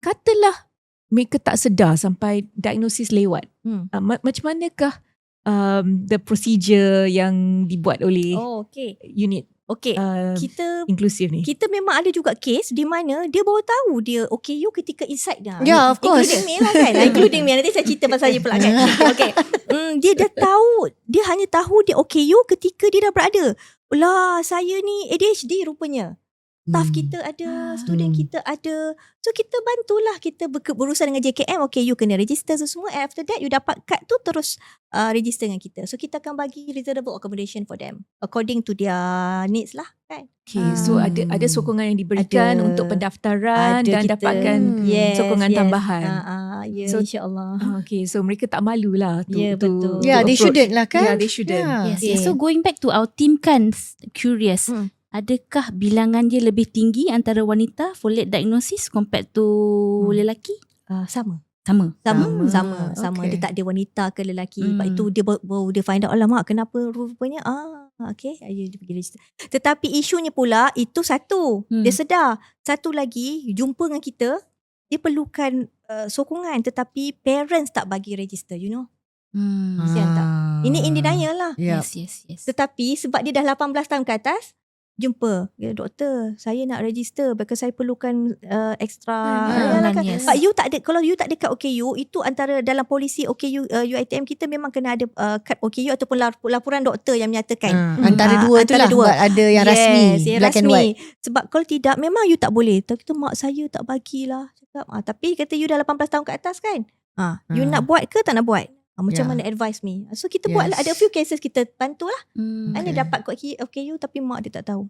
katalah mereka tak sedar sampai diagnosis lewat. Macam manakah the procedure yang dibuat oleh unit kita inklusif ni? Kita memang ada juga kes di mana dia baru tahu dia OKU ketika inside dah. Ya, of course. Including me lah kan. Including me. Nanti saya cerita pasal saya pula kan. Okay. Dia dah tahu. Dia hanya tahu dia OKU ketika dia dah berada. Lah, saya ni ADHD rupanya. Staff kita ada, student kita ada. So kita bantulah, kita berurusan dengan JKM. Okay, you kena register semua. After that, you dapat kad tu terus register dengan kita. So kita akan bagi reservable accommodation for them according to their needs lah kan. Okay, so ada sokongan yang diberikan untuk pendaftaran dan kita dapatkan sokongan tambahan. So insyaAllah. Okay, so mereka tak malu lah betul. They shouldn't lah kan. They shouldn't. Yes. So going back to our team kan, curious. Adakah bilangan dia lebih tinggi antara wanita for late diagnosis compared to lelaki? Sama. Okay. Dia tak ada wanita ke lelaki. Lepas itu dia baru dia find out, alamak kenapa rupanya okay, dia pergi register. Tetapi isunya pula itu satu, dia sedar. Satu lagi, jumpa dengan kita, dia perlukan sokongan tetapi parents tak bagi register, you know. Kesian tak? Ini in denial lah. Yes. Tetapi sebab dia dah 18 tahun ke atas, jumpa, doktor, saya nak register because saya perlukan extra. Yes. But you tak ada, kalau you tak ada kad OKU, itu antara dalam polisi OKU UiTM kita memang kena ada kad OKU ataupun laporan doktor yang menyatakan. Antara dua tu lah. Ada yang rasmi, black and white. Sebab kalau tidak, memang you tak boleh. Kita mak saya tak bagilah. Cakap, tapi kata you dah 18 tahun ke atas kan. You nak buat ke tak nak buat? Macam mana advise me? So kita buat lah. Ada a few cases kita bantu lah. Dia dapat kod OKU tapi mak dia tak tahu.